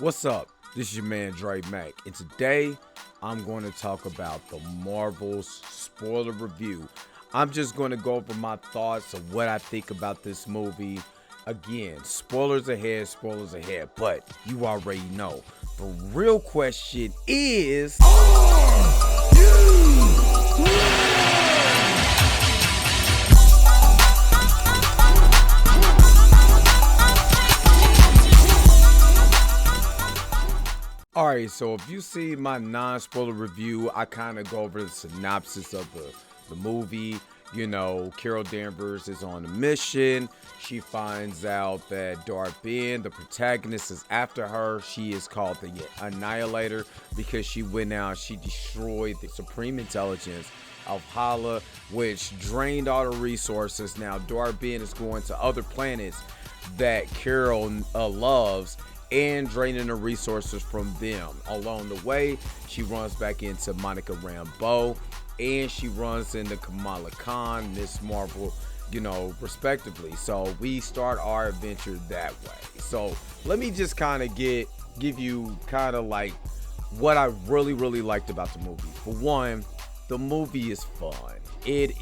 What's up? This is your man Dre Mack, and today I'm going to talk about the Marvels spoiler review. I'm just going to go over my thoughts of what I think about this movie. Again, spoilers ahead, but you already know. The real question is, alright, so if you see my non-spoiler review, I kind of go over the synopsis of the movie. You know, Carol Danvers is on a mission. She finds out that Darben, the protagonist, is after her. She is called the Annihilator because she went out, she destroyed the Supreme Intelligence of Hala, which drained all the resources. Now Darben is going to other planets that Carol loves and draining the resources from them. Along the way, she runs back into Monica Rambeau and she runs into Kamala Khan, Miss Marvel, respectively. So we start our adventure that way. So let me just kind of give you kind of like what I really liked about the movie. For one, the movie is fun. It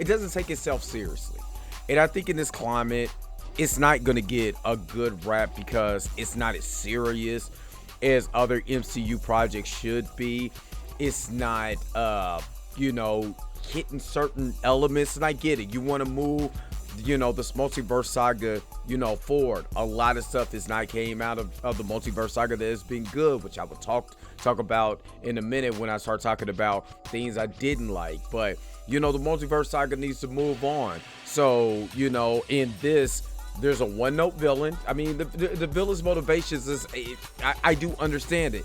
doesn't take itself seriously. And I think in this climate, it's not going to get a good rap because it's not as serious as other MCU projects should be. It's not, hitting certain elements. And I get it. You want to move, this multiverse saga, forward. A lot of stuff is not came out of the multiverse saga that has been good, which I will talk about in a minute when I start talking about things I didn't like. But, the multiverse saga needs to move on. So, in this, there's a one-note villain. I mean, the villain's motivations is, I do understand it.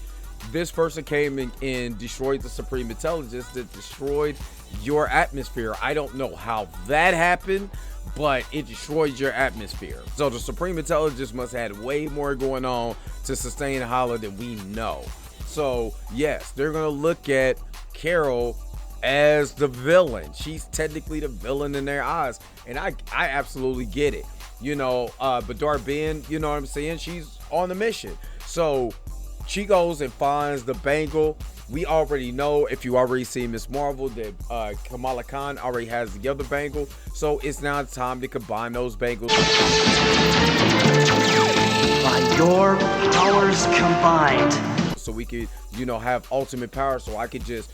This person came and destroyed the Supreme Intelligence that destroyed your atmosphere. I don't know how that happened, but it destroyed your atmosphere. So the Supreme Intelligence must have had way more going on to sustain Hala than we know. So yes, they're gonna look at Carol as the villain. She's technically the villain in their eyes, and I absolutely get it. But Darben, you know what I'm saying? She's on the mission. So she goes and finds the bangle. We already know, if you already seen Miss Marvel, that Kamala Khan already has the other bangle. So it's now time to combine those bangles. By your powers combined. So we could, have ultimate power. So I could just,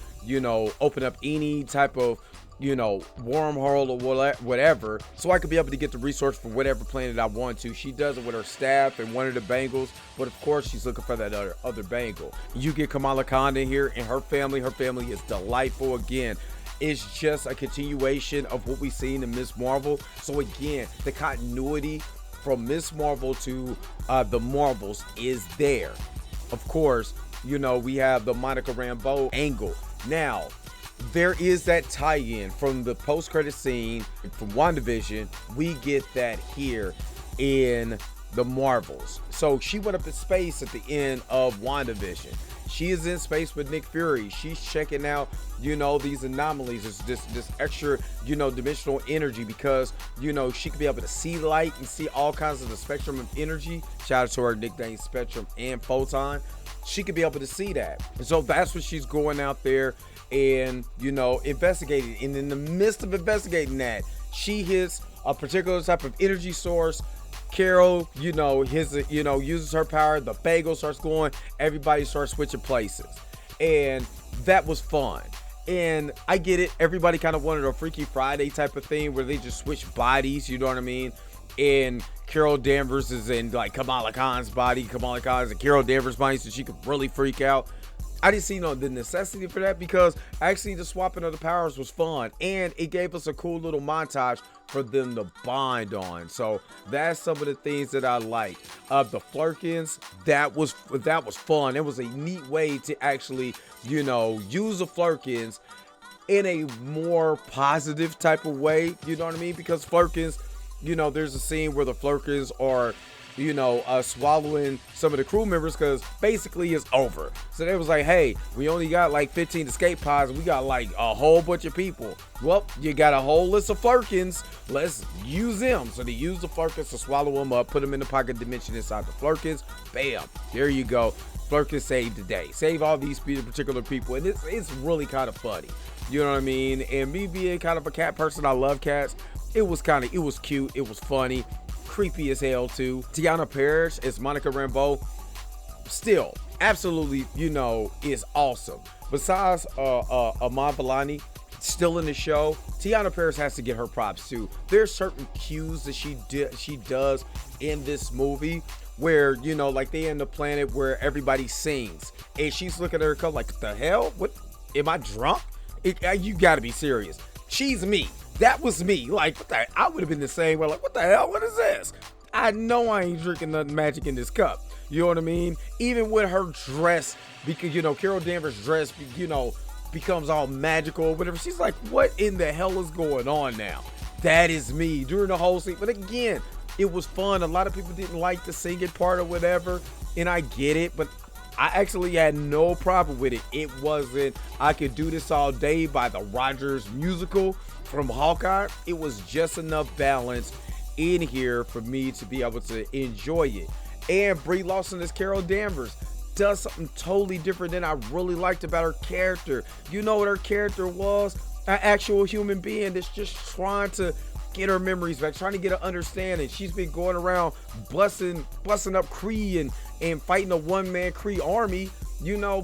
open up any type of, wormhole or whatever, so I could be able to get the resource for whatever planet I want to. She does it with her staff and one of the bangles, but of course she's looking for that other bangle. You get Kamala Khan in here and her family is delightful. Again, it's just a continuation of what we've seen in Miss Marvel. So again, the continuity from Miss Marvel to the Marvels is there. Of course, we have the Monica Rambeau angle. Now, there is that tie-in from the post-credit scene from WandaVision. We get that here in the Marvels. So she went up in space at the end of WandaVision. She is in space with Nick Fury. She's checking out, these anomalies. It's this extra, dimensional energy because, she could be able to see light and see all kinds of the spectrum of energy. Shout out to her nickname Spectrum and Photon. She could be able to see that. And so that's what she's going out there and investigating. And in the midst of investigating that, she hits a particular type of energy source. Carol, uses her power. The bagel starts going. Everybody starts switching places, and that was fun. And I get it. Everybody kind of wanted a Freaky Friday type of thing where they just switch bodies. You know what I mean? And Carol Danvers is in like Kamala Khan's body. Kamala Khan's in Carol Danvers' body, so she could really freak out. I didn't see the necessity for that because actually the swapping of the powers was fun, and it gave us a cool little montage for them to bond on. So that's some of the things that I like. The Flurkins, that was fun. It was a neat way to actually, use the Flurkins in a more positive type of way. You know what I mean? Because Flurkins, there's a scene where the Flurkins are swallowing some of the crew members because basically it's over. So they was like, hey, we only got like 15 escape pods. We got like a whole bunch of people. Well, you got a whole list of flurkins. Let's use them. So they use the flurkins to swallow them up, put them in the pocket dimension inside the flurkins. Bam. There you go. Flurkins saved the day. Save all these particular people. And it's really kind of funny. You know what I mean? And me being kind of a cat person, I love cats. It was cute. It was funny. Creepy as hell too. Tiana Parrish as Monica Rambeau. Still, absolutely, is awesome. Besides Aman Vellani still in the show, Tiana Parrish has to get her props too. There's certain cues that she does in this movie where, like they in the planet where everybody sings. And she's looking at her cup like, what the hell? What? Am I drunk? You gotta be serious. She's me. That was me. Like, what the, I would have been the same way. Like, what the hell? What is this? I know I ain't drinking nothing magic in this cup. You know what I mean? Even with her dress, because, Carol Danvers' dress, becomes all magical or whatever. She's like, what in the hell is going on now? That is me during the whole scene. But again, it was fun. A lot of people didn't like the singing part or whatever. And I get it, but I actually had no problem with it. It wasn't, I could do this all day by the Rogers musical from Hawkeye. It was just enough balance in here for me to be able to enjoy it. And Brie Larson as Carol Danvers does something totally different than I really liked about her character. You know what her character was? An actual human being that's just trying to get her memories back, trying to get her understanding. She's been going around busting up Kree and fighting a one-man Kree army,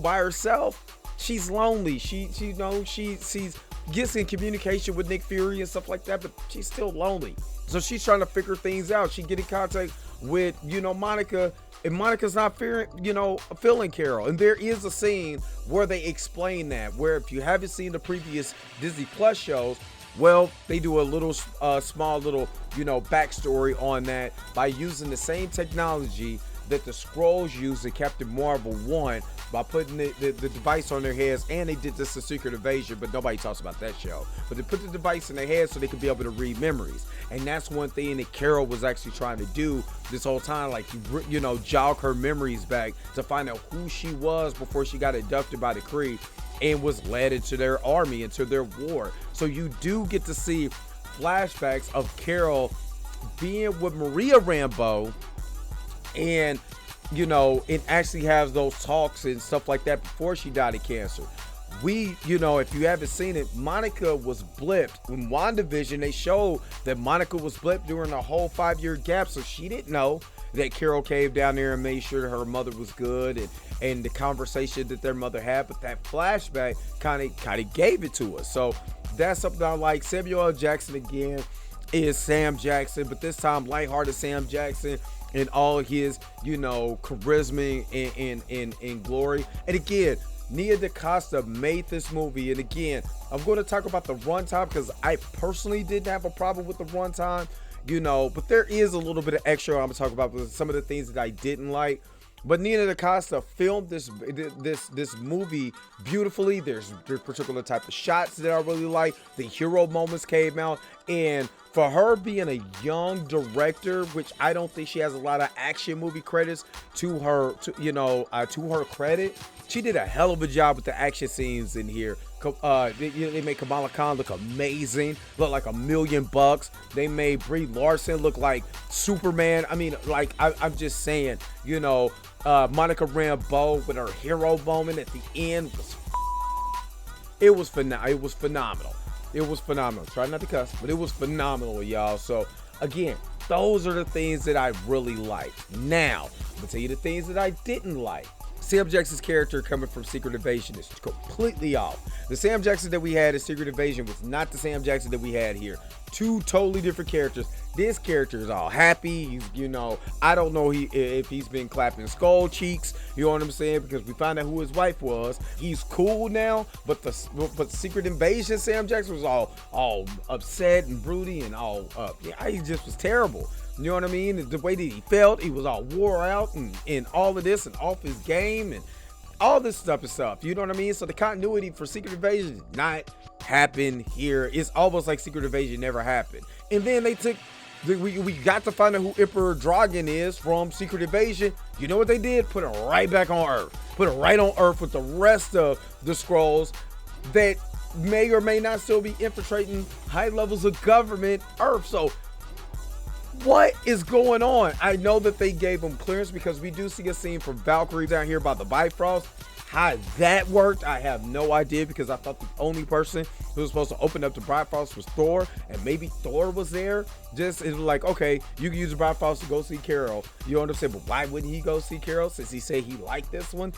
by herself. She's lonely. She's gets in communication with Nick Fury and stuff like that, but she's still lonely. So she's trying to figure things out. She get in contact with, Monica, and Monica's not feeling Carol. And there is a scene where they explain that, where if you haven't seen the previous Disney Plus shows, well, they do a little small little backstory on that by using the same technology that the Skrulls used in Captain Marvel 1 by putting the device on their heads. And they did this in Secret Invasion, but nobody talks about that show. But they put the device in their heads so they could be able to read memories. And that's one thing that Carol was actually trying to do this whole time, like, jog her memories back to find out who she was before she got abducted by the Kree and was led into their army, into their war. So you do get to see flashbacks of Carol being with Maria Rambeau, and it actually has those talks and stuff like that before she died of cancer. If you haven't seen it, Monica was blipped. In WandaVision, they showed that Monica was blipped during the whole 5-year gap, so she didn't know that Carol came down there and made sure her mother was good and the conversation that their mother had. But that flashback kind of gave it to us. So that's something I like. Samuel L. Jackson again is Sam Jackson, but this time lighthearted Sam Jackson in all his, charisma and glory. And again, Nia DaCosta made this movie. And again, I'm going to talk about the runtime because I personally didn't have a problem with the runtime, but there is a little bit of extra I'm going to talk about with some of the things that I didn't like. But Nia DaCosta filmed this movie beautifully. There's particular type of shots that I really like. The hero moments came out, and for her being a young director, which I don't think she has a lot of action movie credits to her credit, she did a hell of a job with the action scenes in here. They made Kamala Khan look amazing, look like $1,000,000. They made Brie Larson look like Superman. I mean, like I'm just saying, Monica Rambeau with her hero moment at the end was phenomenal. It was phenomenal. Try not to cuss, but it was phenomenal, y'all. So again, those are the things that I really liked. Now, I'm gonna tell you the things that I didn't like. Sam Jackson's character coming from Secret Invasion is completely off. The Sam Jackson that we had in Secret Invasion was not the Sam Jackson that we had here. Two totally different characters. This character is all happy. I don't know if he's been clapping skull cheeks. You know what I'm saying? Because we found out who his wife was. He's cool now, but the Secret Invasion Sam Jackson was all upset and broody and all he just was terrible. You know what I mean? The way that he felt, he was all wore out and all of this and off his game and all this stuff. You know what I mean? So the continuity for Secret Invasion did not happen here. It's almost like Secret Invasion never happened. And then they took We got to find out who Emperor Dragon is from Secret Invasion. You know what they did? Put it right back on Earth. Put it right on Earth with the rest of the Skrulls that may or may not still be infiltrating high levels of government Earth. So what is going on? I know that they gave them clearance because we do see a scene from Valkyrie down here by the Bifrost. How that worked, I have no idea, because I thought the only person who was supposed to open up the Bifrost was Thor, and maybe Thor was there. Just, it was like, okay, you can use the Bifrost to go see Carol. You understand, but why wouldn't he go see Carol since he said he liked this one?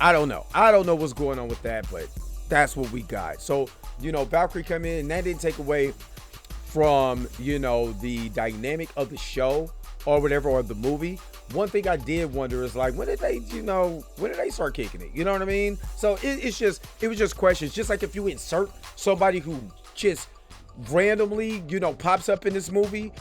I don't know. I don't know what's going on with that, but that's what we got. So, you know, Valkyrie come in, and that didn't take away from, you know, the dynamic of the show or whatever, or the movie. One thing I did wonder is, like, when did they start kicking it? You know what I mean? So it was just questions. Just like if you insert somebody who just randomly, you know, pops up in this movie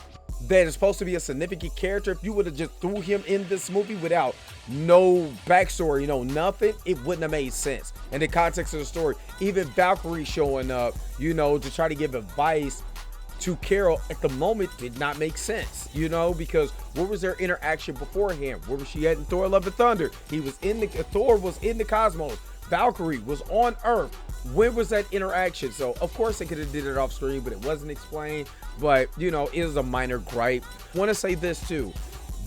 that is supposed to be a significant character, if you would have just threw him in this movie without no backstory, you know, nothing, it wouldn't have made sense. In the context of the story, even Valkyrie showing up, you know, to try to give advice to Carol at the moment did not make sense, you know, because what was their interaction beforehand? Where was she at in Thor Love and Thunder? Thor was in the cosmos. Valkyrie was on Earth. When was that interaction? So of course they could have did it off screen, but it wasn't explained. But you know, it is a minor gripe. I want to say this too.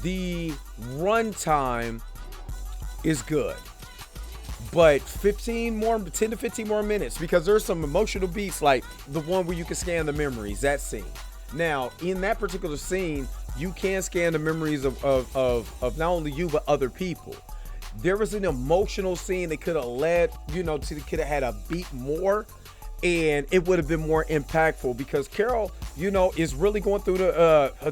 The runtime is good, but 10 to 15 more minutes, because there's some emotional beats, like the one where you can scan the memories, that scene. Now, in that particular scene, you can scan the memories of not only you, but other people. There was an emotional scene that could have led, you know, could have had a beat more, and it would have been more impactful, because Carol, you know, is really going through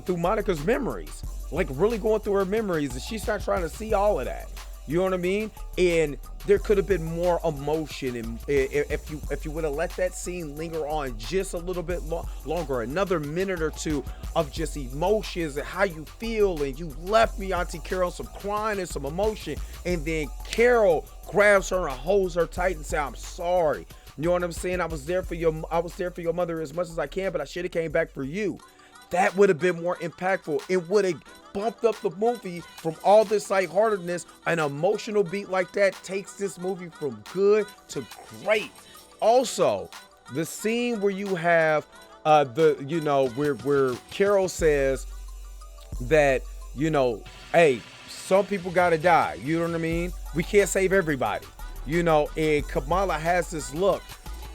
through Monica's memories, like really going through her memories, and she's not trying to see all of that. You know what I mean? And there could have been more emotion, and if you would have let that scene linger on just a little bit longer, another minute or two of just emotions and how you feel, and you left me, Auntie Carol, some crying and some emotion, and then Carol grabs her and holds her tight and says, "I'm sorry." You know what I'm saying? I was there for your mother as much as I can, but I should have came back for you. That would have been more impactful. It would have bumped up the movie from all this lightheartedness. An emotional beat like that takes this movie from good to great. Also, the scene where you have where Carol says that, you know, hey, some people gotta die. You know what I mean? We can't save everybody. You know, and Kamala has this look.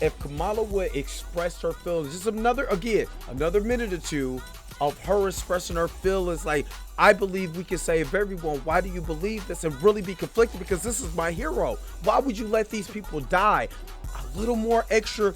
If Kamala would express her feelings, just another minute or two of her expressing her feelings, like, I believe we can save everyone. Why do you believe this? And really be conflicted, because this is my hero. Why would you let these people die? A little more extra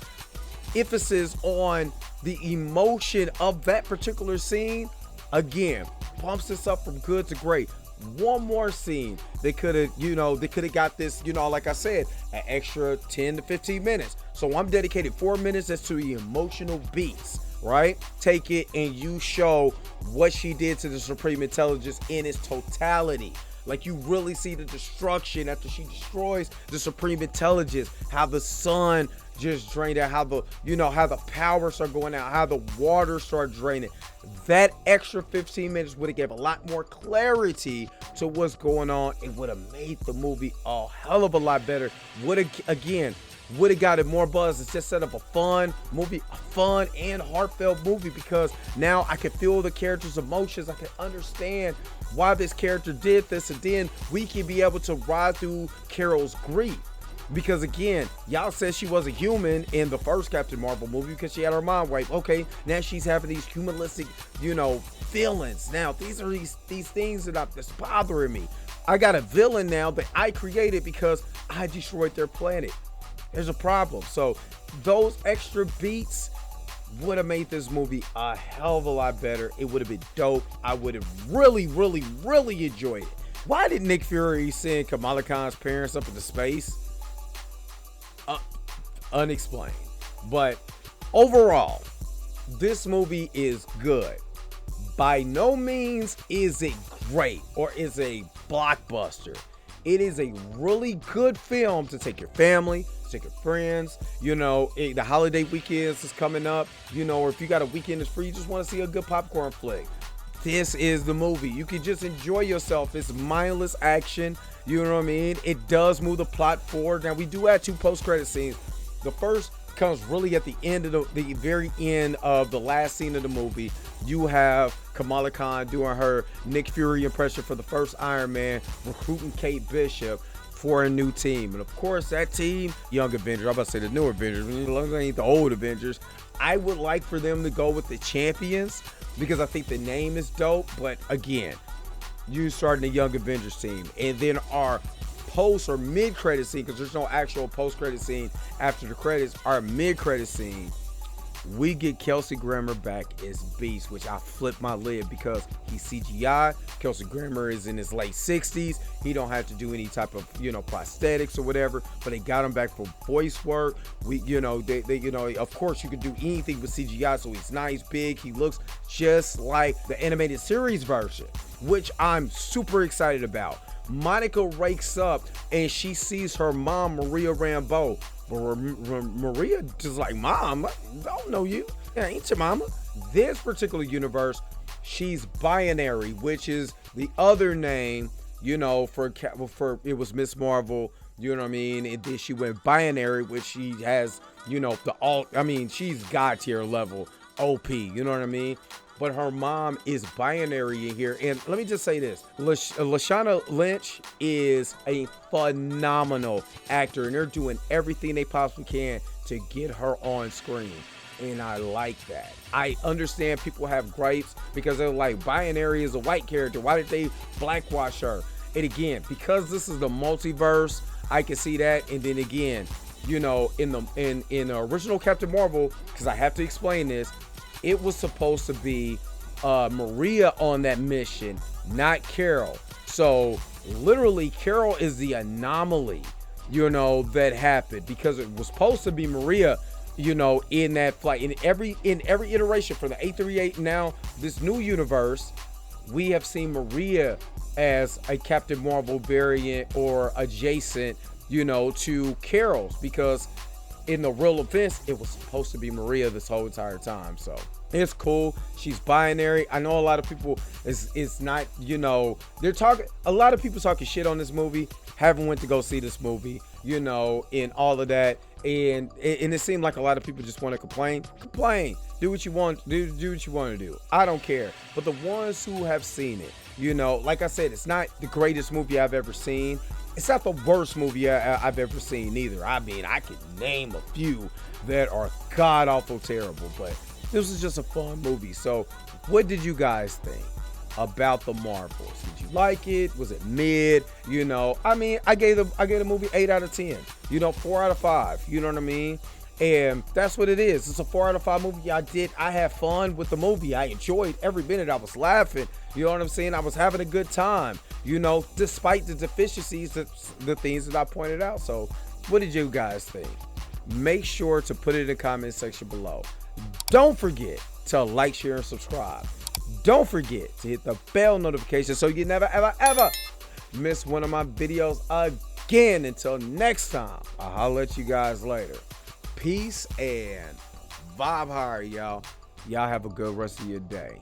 emphasis on the emotion of that particular scene, again, bumps this up from good to great. One more scene, they could have got this, you know, like I said, an extra 10 to 15 minutes. So I'm dedicated 4 minutes as to the emotional beats, right? Take it and you show what she did to the Supreme Intelligence in its totality. Like, you really see the destruction after she destroys the Supreme Intelligence, how the sun just drained out, how the power start going out, how the water start draining. That extra 15 minutes would have gave a lot more clarity to what's going on. It would have made the movie a hell of a lot better. Would have got it more buzz. It's just set up a fun movie, a fun and heartfelt movie, because now I can feel the character's emotions. I can understand why this character did this, and then we can be able to ride through Carol's grief. Because again, y'all said she was a human in the first Captain Marvel movie because she had her mind wiped. Okay, now she's having these humanistic, you know, feelings. Now these are these things that's bothering me. I got a villain now that I created because I destroyed their planet. There's a problem. So those extra beats would have made this movie a hell of a lot better. It would have been dope. I would have really, really, really enjoyed it. Why did Nick Fury send Kamala Khan's parents up into space? Unexplained. But overall, this movie is good. By no means is it great or is a blockbuster. It is a really good film to take your family, take your friends. The holiday weekends is coming up, or if you got a weekend that's free, you just want to see a good popcorn flick. This is the movie. You can just enjoy yourself. It's mindless action. You know what I mean? It does move the plot forward. Now, we do add 2 post-credit scenes. The first comes really at the end of the very end of the last scene of the movie. You have Kamala Khan doing her Nick Fury impression for the first Iron Man, recruiting Kate Bishop for a new team. And of course, that team, Young Avengers, I'm about to say the new Avengers, as long as they ain't the old Avengers, I would like for them to go with the Champions because I think the name is dope. But again, you starting the Young Avengers team, and then our post or mid-credit scene, because there's no actual post-credit scene after the credits, our mid-credit scene, we get Kelsey Grammer back as Beast, which I flipped my lid because he's CGI. Kelsey Grammer is in his late 60s. He don't have to do any type of, prosthetics or whatever, but they got him back for voice work. Of course you can do anything with CGI, so he's nice, big. He looks just like the animated series version, which I'm super excited about. Monica wakes up and she sees her mom, Maria Rambeau. Maria just like, Mom, I don't know you. Yeah, ain't your mama. This particular universe, she's binary, which is the other name, for it was Miss Marvel, you know what I mean? And then she went binary, which she has, she's God tier level OP, you know what I mean? But her mom is binary in here. And let me just say this. Lashana Lynch is a phenomenal actor, and they're doing everything they possibly can to get her on screen. And I like that. I understand people have gripes because they're like, binary is a white character. Why did they blackwash her? And again, because this is the multiverse, I can see that. And then again, in the original Captain Marvel, because I have to explain this, it was supposed to be Maria on that mission, not Carol. So literally Carol is the anomaly, that happened, because it was supposed to be Maria, in that flight. In every iteration from the 838 now, this new universe, we have seen Maria as a Captain Marvel variant or adjacent, to Carol's, because in the real events, it was supposed to be Maria this whole entire time. So it's cool. She's binary. I know a lot of people is not, they're talking, a lot of people talking shit on this movie, haven't went to go see this movie, and all of that. And it seemed like a lot of people just want to complain. Do what you want. Do what you want to do. I don't care. But the ones who have seen it, like I said, it's not the greatest movie I've ever seen. It's not the worst movie I've ever seen either. I mean, I could name a few that are god-awful terrible, but this was just a fun movie. So what did you guys think about the Marvels? Did you like it? Was it mid? I gave the movie 8 out of 10. 4 out of 5. You know what I mean? And that's what it is. It's a 4 out of 5 movie. I had fun with the movie. I enjoyed every minute. I was laughing. You know what I'm saying? I was having a good time, despite the deficiencies, the things that I pointed out. So what did you guys think? Make sure to put it in the comment section below. Don't forget to like, share, and subscribe. Don't forget to hit the bell notification so you never, ever, ever miss one of my videos again. Until next time, I'll holler at you guys later. Peace and vibe higher, y'all. Y'all have a good rest of your day.